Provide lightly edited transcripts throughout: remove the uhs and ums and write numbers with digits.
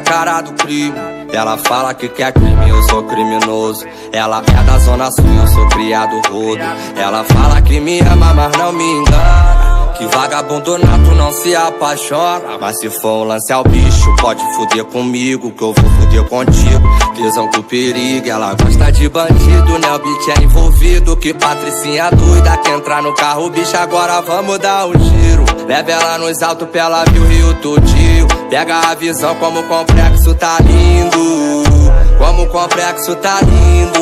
cara do crime. Ela fala que quer crime, eu sou criminoso. Ela é da zona sul, eu sou criado rodo. Ela fala que me ama, mas não me engana. Que vagabundo nato não se apaixona. Mas se for um lance ao bicho, pode fuder comigo, que eu vou fuder contigo. Tesão com perigo, ela gosta de bandido, né? O beat é envolvido. Que patricinha doida, que entrar no carro, bicho, agora vamos dar um giro. Leva ela nos altos pra ela ver o Rio todinho. Pega a visão como o complexo tá lindo. Como o complexo tá lindo.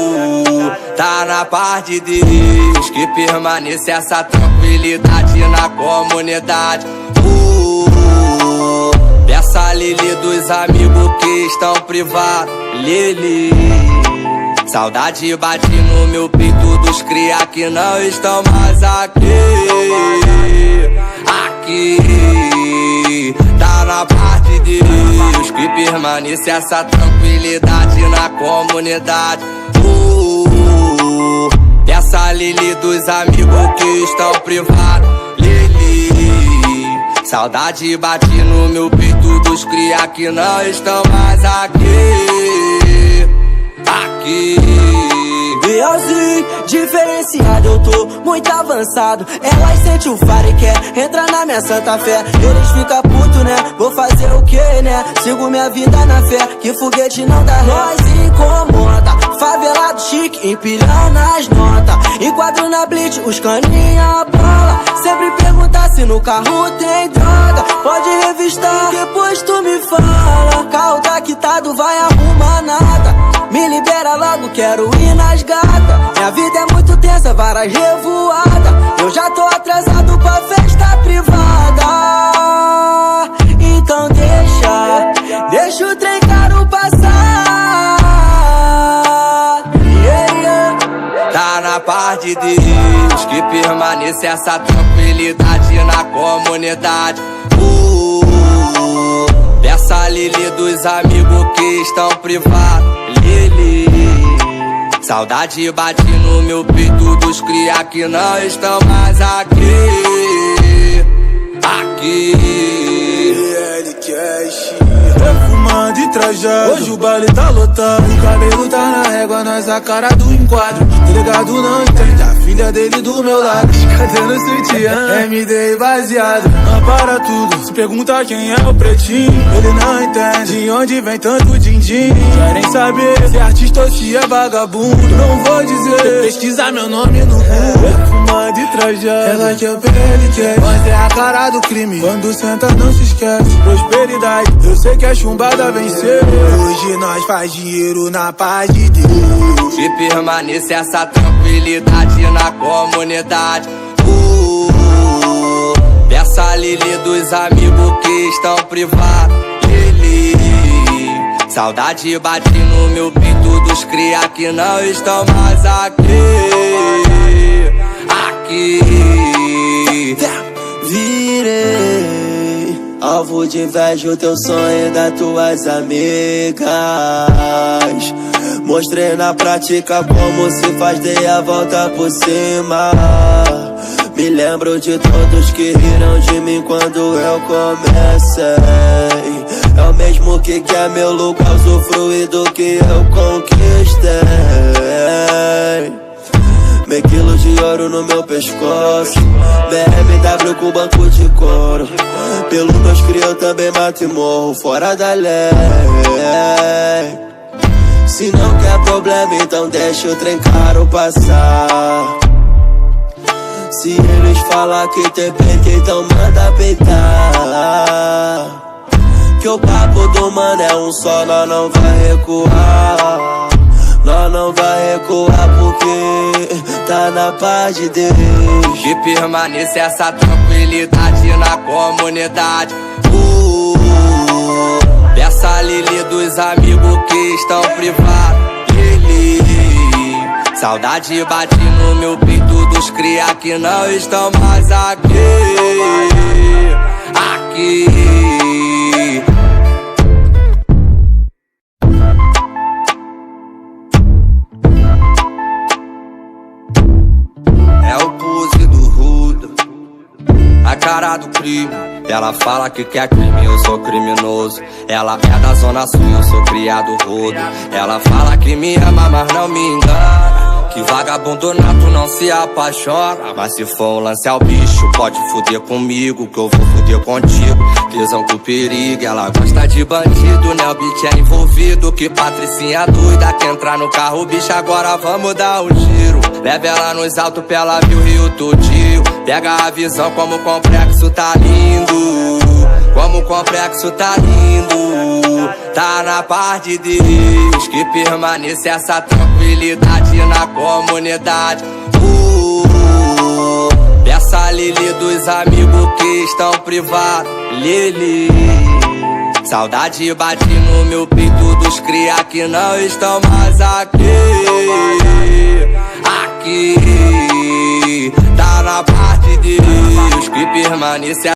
Tá na paz de Deus que permanece essa tranquilidade na comunidade. Peça Lili dos amigos que estão privados. Lili, saudade bate no meu peito dos cria que não estão mais aqui. Aqui tá na paz de Deus que permanece essa tranquilidade na comunidade. Peça Lili dos amigos que estão privados. Lili, saudade bate no meu peito dos cria que não estão mais aqui. Aqui Bielzinho, diferenciado, eu tô muito avançado. Elas sentem o faro e quer entrar na minha santa fé. Eles ficam putos, né? Vou fazer o que, né? Sigo minha vida na fé, que foguete não dá ré. Nós incomoda, favelado chique, empilhando as notas. Enquadro na blitz, os caninha bola. Sempre perguntar se no carro tem droga. Pode revistar, depois tu me fala. Carro tá quitado, vai arrumar nada. Me libera logo, quero ir nas gatas. Minha vida é muito tensa, várias revoadas. Eu já tô atrasado pra festa privada. Então deixa o trem caro passar. Tá na paz de Deus que permanece essa tranquilidade na comunidade. Peça Lili dos amigos que estão privados. Lili, saudade bate no meu peito dos cria que não estão mais aqui. Aqui perfumando e trajado, hoje o baile tá lotado. O cabelo tá na régua, nós a cara do enquadro. Delegado não entende, a filha dele do meu lado. Cadê no sutiã? MD baseado, não para tudo. Se pergunta quem é o pretinho, ele não entende de onde vem tanto din-din. Querem saber se é artista ou se é vagabundo. Não vou dizer, pesquisar meu nome no Google. Perfumando e trajado, ela que é o PLQ, mas é a cara do crime. Quando senta não se esquece, prosperidade, eu sei que a chumbada venceu. Hoje nós faz dinheiro na paz de Deus. Que permanece essa tranquilidade na comunidade. Peça Lili dos amigos que estão privados. Lili, saudade bate no meu peito dos cria que não estão mais aqui. Aqui virei alvo de inveja, o teu sonho das tuas amigas. Mostrei na prática como se faz, dei a volta por cima. Me lembro de todos que riram de mim quando eu comecei. É o mesmo que quer meu lugar, usufruir do que eu conquistei. Meio quilo de ouro no meu pescoço, BMW com banco de couro. Pelo meus cria eu também mato e morro fora da lei. Se não quer problema, então deixa o trem caro passar. Se eles falar que tem peito, então manda peitar. Que o papo do mano é um só, nós não vai recuar. Nós não vai recuar porque tá na paz de Deus. Que permanece essa tranquilidade na comunidade. Peça Lili dos amigos que estão privados. Lili, saudade bate no meu peito dos cria que não estão mais aqui. Aqui é o pose do Rudo. cara do crime. Ela fala que quer crime, eu sou criminoso. Ela é da zona sul, eu sou criado rodo. Ela fala que me ama, mas não me engana. Que vagabundo nato não se apaixona. Mas se for um lance ao bicho, pode fuder comigo, que eu vou fuder contigo. Tesão com perigo, ela gosta de bandido, né? O beat é envolvido. Que patricinha doida, que entrar no carro, bicho, agora vamos dar um giro. Leva ela nos altos pra ela ver o Rio todinho. Pega a visão como o complexo tá lindo. Como o complexo tá lindo. Tá na paz de Deus que permanece essa tranquilidade na comunidade. Peça a Lili dos amigos que estão privados. Lili, saudade bate no meu peito dos cria que não estão mais aqui. Aqui, tá na paz de Deus que permanece